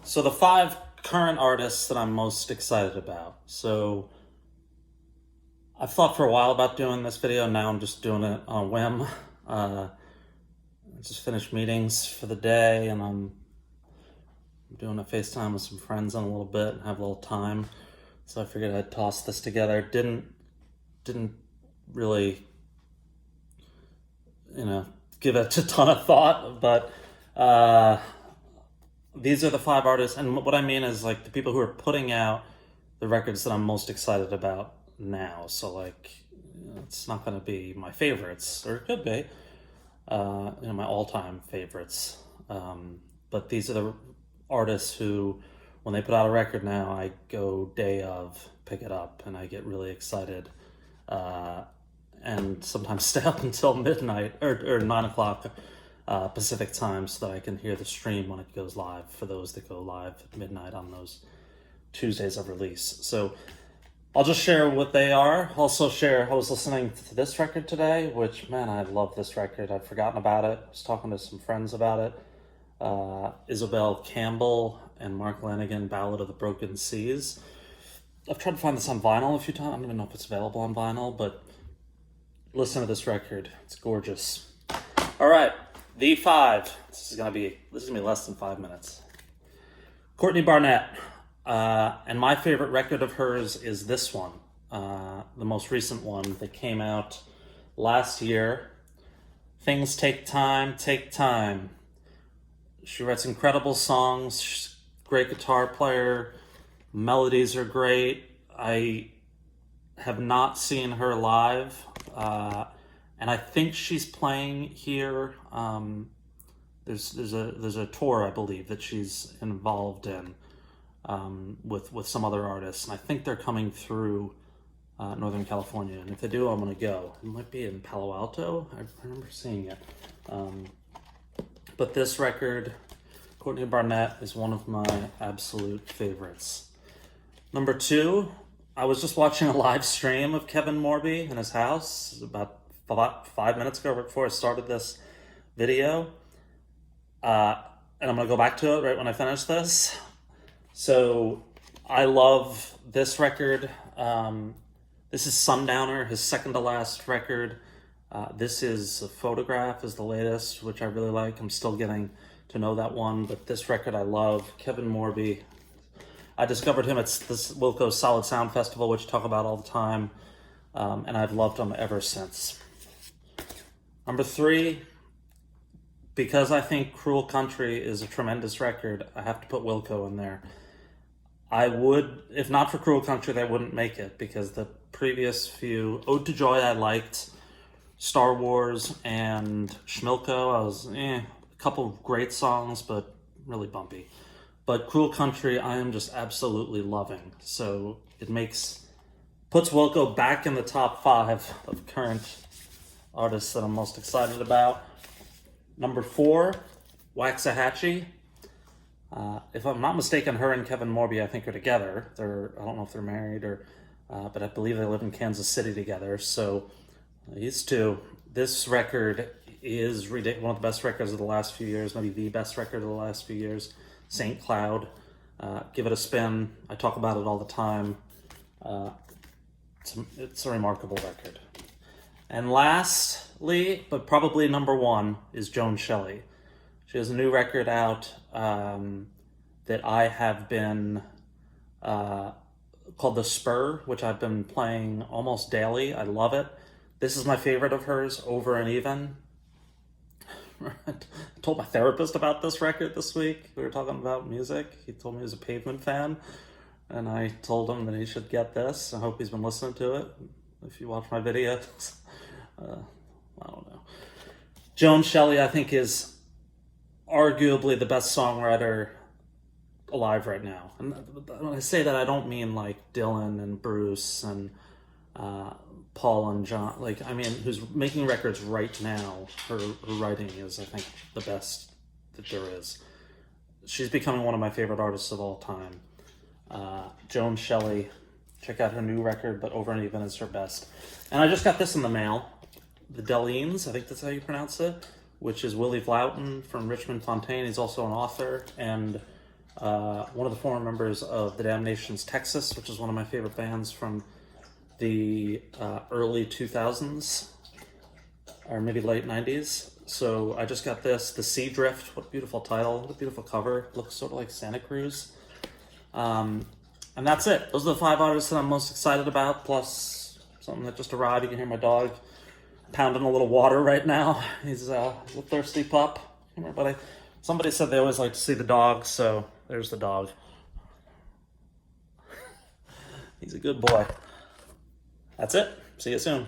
So the five current artists that I'm most excited about. So I've thought for a while about doing this video. Now I'm just doing it on a whim. I just finished meetings for the day, and I'm doing a FaceTime with some friends in a little bit and have a little time. So I figured I'd toss this together. Didn't really, give it a ton of thought, but these are the five artists, and what I mean is like the people who are putting out the records that I'm most excited about now. So it's not going to be my favorites, or it could be, my all-time favorites. But these are the artists who, when they put out a record now, I go day of, pick it up, and I get really excited. And sometimes stay up until midnight or 9 o'clock Pacific time so that I can hear the stream when it goes live, for those that go live at midnight on those Tuesdays of release. So I'll just share what they are. Also share, I was listening to this record today, which, man, I love this record. I'd forgotten about it. I was talking to some friends about it. Isabel Campbell and Mark Lanigan, Ballad of the Broken Seas. I've tried to find this on vinyl a few times. I don't even know if it's available on vinyl, but listen to this record. It's gorgeous. All right, the five. This is gonna be less than 5 minutes. Courtney Barnett, and my favorite record of hers is this one, the most recent one that came out last year. Things Take Time, Take Time. She writes incredible songs. She's a great guitar player. Melodies are great. I have not seen her live, and I think she's playing here. There's a tour, I believe, that she's involved in with some other artists, and I think they're coming through Northern California. And if they do, I'm gonna go. It might be in Palo Alto. I remember seeing it. But this record, Courtney Barnett, is one of my absolute favorites. Number two, I was just watching a live stream of Kevin Morby in his house about 5 minutes ago, right before I started this video. And I'm going to go back to it right when I finish this. So I love this record. This is Sundowner, his second to last record. This is a Photograph, is the latest, which I really like. I'm still getting to know that one, but this record I love. Kevin Morby. I discovered him at this Wilco Solid Sound Festival, which I talk about all the time, and I've loved him ever since. Number three, because I think Cruel Country is a tremendous record, I have to put Wilco in there. I would, if not for Cruel Country, they wouldn't make it, because the previous few, Ode to Joy I liked, Star Wars and Schmilko, I was, a couple of great songs, but really bumpy. But Cruel Country, I am just absolutely loving. So it puts Wilco back in the top 5 of current artists that I'm most excited about. Number 4, Waxahatchee. If I'm not mistaken, her and Kevin Morby, I think, are together. I don't know if they're married but I believe they live in Kansas City together. So these two. This record is ridiculous. One of the best records of the last few years, maybe the best record of the last few years. St. Cloud. Give it a spin. I talk about it all the time. It's a remarkable record. And lastly, but probably number 1, is Joan Shelley. She has a new record out that I have been called The Spur, which I've been playing almost daily. I love it. This is my favorite of hers, Over and Even. I told my therapist about this record this week. We were talking about music. He told me he was a Pavement fan, and I told him that he should get this. I hope he's been listening to it. If you watch my videos, I don't know. Joan Shelley, I think, is arguably the best songwriter alive right now. And when I say that, I don't mean like Dylan and Bruce and Paul and John, who's making records right now. Her writing is, I think, the best that there is. She's becoming one of my favorite artists of all time. Joan Shelley, check out her new record, but Over and Even is her best. And I just got this in the mail, the Delines, I think that's how you pronounce it, which is Willie Vlautin from Richmond Fontaine. He's also an author, and one of the former members of the Damnation's Texas, which is one of my favorite bands from the early 2000s, or maybe late 90s. So I just got this, The Sea Drift. What a beautiful title, what a beautiful cover. It looks sort of like Santa Cruz. And that's it. Those are the 5 artists that I'm most excited about, plus something that just arrived. You can hear my dog pounding a little water right now. He's a little thirsty pup. Somebody said they always like to see the dog, so there's the dog. He's a good boy. That's it. See you soon.